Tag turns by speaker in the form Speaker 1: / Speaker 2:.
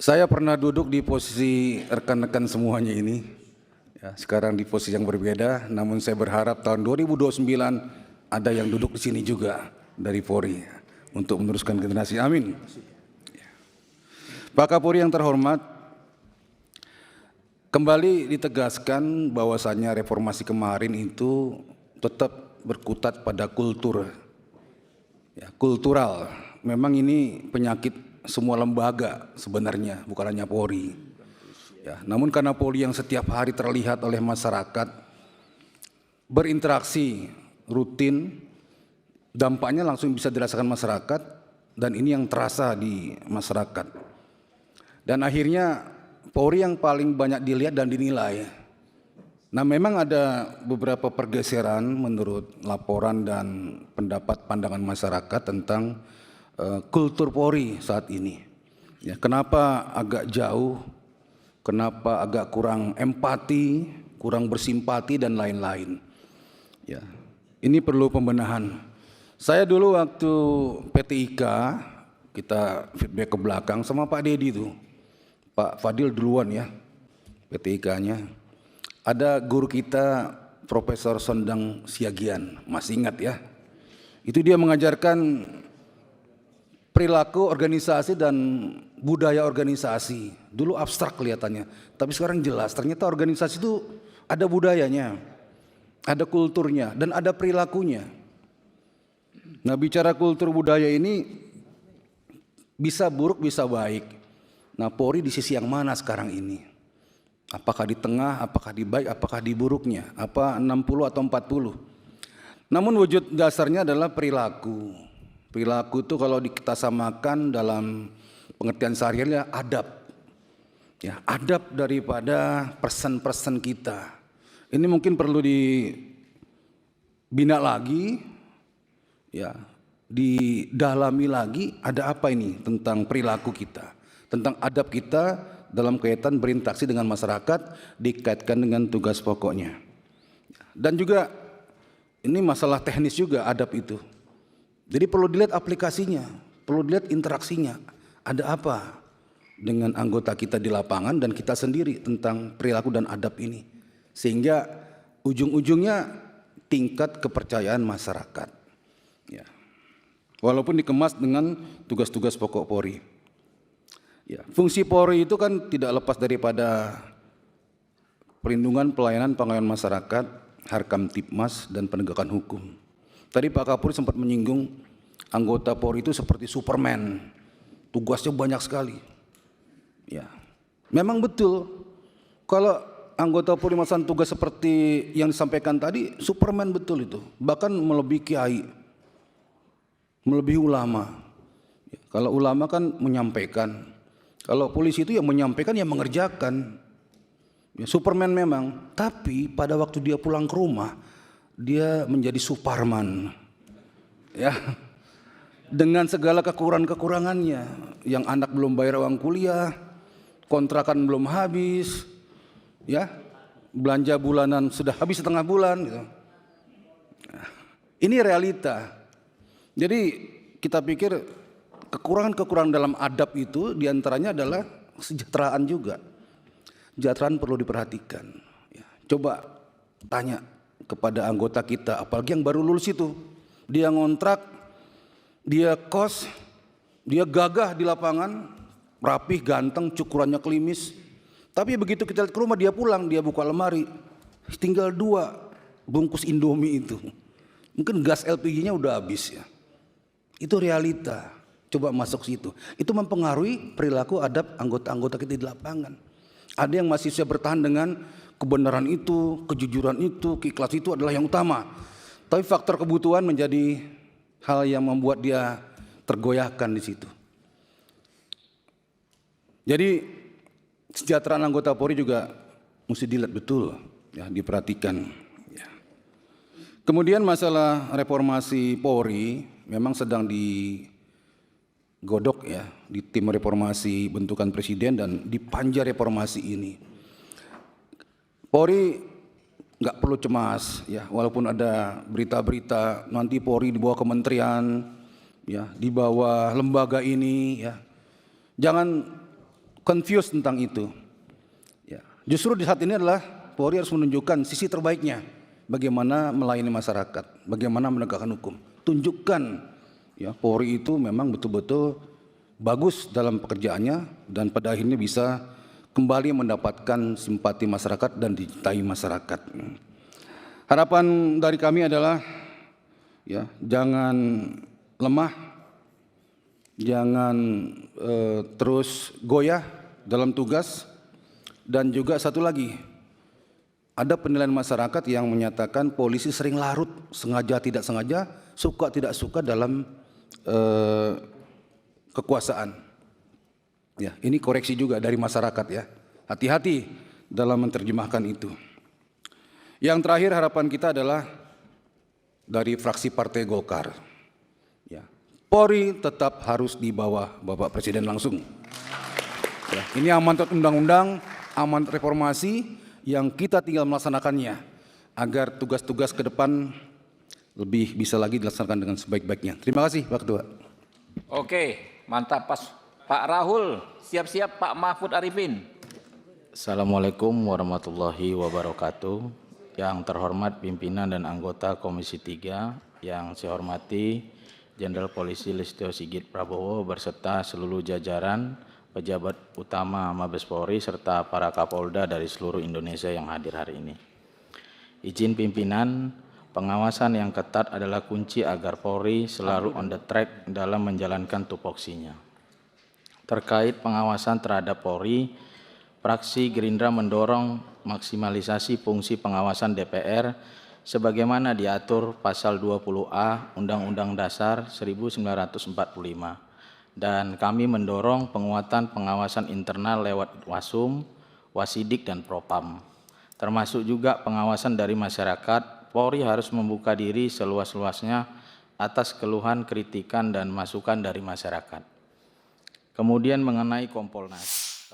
Speaker 1: Saya pernah duduk di posisi rekan-rekan semuanya ini, ya, sekarang di posisi yang berbeda, namun saya berharap tahun 2029 ada yang duduk di sini juga dari Polri untuk meneruskan generasi. Amin. Pak Kapolri yang terhormat, kembali ditegaskan bahwasannya reformasi kemarin itu tetap berkutat pada kultur, ya, kultural. Memang ini penyakit semua lembaga sebenarnya, bukan hanya Polri. Ya, namun karena Polri yang setiap hari terlihat oleh masyarakat, berinteraksi rutin, dampaknya langsung bisa dirasakan masyarakat, dan ini yang terasa di masyarakat. Dan akhirnya Polri yang paling banyak dilihat dan dinilai. Nah, memang ada beberapa pergeseran menurut laporan dan pendapat pandangan masyarakat tentang kultur Polri saat ini. Ya, kenapa agak jauh, kenapa agak kurang empati, kurang bersimpati dan lain-lain. Ya, ini perlu pembenahan. Saya dulu waktu PTIK, kita feedback ke belakang sama Pak Dedi itu, Pak Fadil duluan ya, PTIK-nya. Ada guru kita Profesor Sondang Siagian, masih ingat ya? Itu dia mengajarkan perilaku organisasi dan budaya organisasi. Dulu abstrak kelihatannya, tapi sekarang jelas. Ternyata organisasi itu ada budayanya, ada kulturnya, dan ada perilakunya. Nah, bicara kultur budaya ini bisa buruk, bisa baik. Nah, Polri di sisi yang mana sekarang ini? Apakah di tengah, apakah di baik, apakah di buruknya? Apa 60 atau 40? Namun wujud dasarnya adalah perilaku. Perilaku itu kalau kita samakan dalam pengertian sehari-hari adab. Ya, adab daripada person-person kita. Ini mungkin perlu dibina lagi, ya, didalami lagi. Ada apa ini tentang perilaku kita, tentang adab kita dalam kaitan berinteraksi dengan masyarakat, dikaitkan dengan tugas pokoknya. Dan juga ini masalah teknis juga adab itu. Jadi perlu dilihat aplikasinya, perlu dilihat interaksinya. Ada apa dengan anggota kita di lapangan dan kita sendiri tentang perilaku dan adab ini. Sehingga ujung-ujungnya tingkat kepercayaan masyarakat. Ya. Walaupun dikemas dengan tugas-tugas pokok Polri. Ya, fungsi Polri itu kan tidak lepas daripada perlindungan, pelayanan, pengayaan masyarakat, Harkamtipmas, dan penegakan hukum. Tadi Pak Kapolri sempat menyinggung anggota Polri itu seperti Superman, tugasnya banyak sekali. Ya, memang betul. Kalau anggota Polri melaksanakan tugas seperti yang disampaikan tadi, Superman betul itu. Bahkan melebihi kiai, melebihi ulama. Ya, kalau ulama kan menyampaikan, kalau polisi itu yang menyampaikan, yang mengerjakan. Ya, Superman memang, tapi pada waktu dia pulang ke rumah, dia menjadi Superman, ya, dengan segala kekurangannya, yang anak belum bayar uang kuliah, kontrakan belum habis, ya, belanja bulanan sudah habis setengah bulan, gitu. Ini realita. Jadi kita pikir kekurangan dalam adab itu diantaranya adalah kesejahteraan juga. Kesejahteraan perlu diperhatikan. Ya, coba tanya kepada anggota kita, apalagi yang baru lulus itu, dia ngontrak, dia kos, dia gagah di lapangan, rapih, ganteng, cukurannya klimis. Tapi begitu kita lihat ke rumah, dia pulang, dia buka lemari, tinggal 2 bungkus Indomie itu. Mungkin gas LPG-nya udah habis ya. Itu realita. Coba masuk situ. Itu mempengaruhi perilaku adab anggota-anggota kita di lapangan. Ada yang masih bisa bertahan dengan kebenaran itu, kejujuran itu, keikhlasan itu adalah yang utama. Tapi faktor kebutuhan menjadi hal yang membuat dia tergoyahkan di situ. Jadi kesejahteraan anggota Polri juga mesti dilihat betul, ya, diperhatikan. Ya. Kemudian masalah reformasi Polri memang sedang digodok ya di tim reformasi bentukan presiden dan di panja reformasi ini. Polri nggak perlu cemas ya, walaupun ada berita-berita nanti Polri di bawah kementerian, ya, di bawah lembaga ini, ya. Jangan confused tentang itu. Ya, justru di saat ini adalah Polri harus menunjukkan sisi terbaiknya, bagaimana melayani masyarakat, bagaimana menegakkan hukum. Tunjukkan ya Polri itu memang betul-betul bagus dalam pekerjaannya dan pada akhirnya bisa kembali mendapatkan simpati masyarakat dan dicintai masyarakat. Harapan dari kami adalah ya jangan lemah, jangan terus goyah dalam tugas, dan juga satu lagi, ada penilaian masyarakat yang menyatakan polisi sering larut, sengaja tidak sengaja, suka tidak suka dalam kekuasaan. Ya, ini koreksi juga dari masyarakat ya. Hati-hati dalam menerjemahkan itu. Yang terakhir harapan kita adalah dari fraksi Partai Golkar. Ya, Polri tetap harus di bawah Bapak Presiden langsung. Ya, ini amanat undang-undang, amanat reformasi yang kita tinggal melaksanakannya agar tugas-tugas ke depan lebih bisa lagi dilaksanakan dengan sebaik-baiknya. Terima kasih Pak Ketua.
Speaker 2: Oke, mantap Pak Rahul. Siap-siap Pak Mahfud Arifin.
Speaker 3: Assalamualaikum warahmatullahi wabarakatuh. Yang terhormat pimpinan dan anggota Komisi 3, yang saya hormati Jenderal Polisi Listio Sigit Prabowo berserta seluruh jajaran pejabat utama Mabes Polri serta para Kapolda dari seluruh Indonesia yang hadir hari ini. Izin pimpinan, pengawasan yang ketat adalah kunci agar Polri selalu on the track dalam menjalankan tupoksinya. Terkait pengawasan terhadap Polri, fraksi Gerindra mendorong maksimalisasi fungsi pengawasan DPR sebagaimana diatur pasal 20A Undang-Undang Dasar 1945, dan kami mendorong penguatan pengawasan internal lewat Wasum, Wasidik, dan Propam. Termasuk juga pengawasan dari masyarakat. Polri harus membuka diri seluas-luasnya atas keluhan, kritikan, dan masukan dari masyarakat. Kemudian mengenai Kompolnas,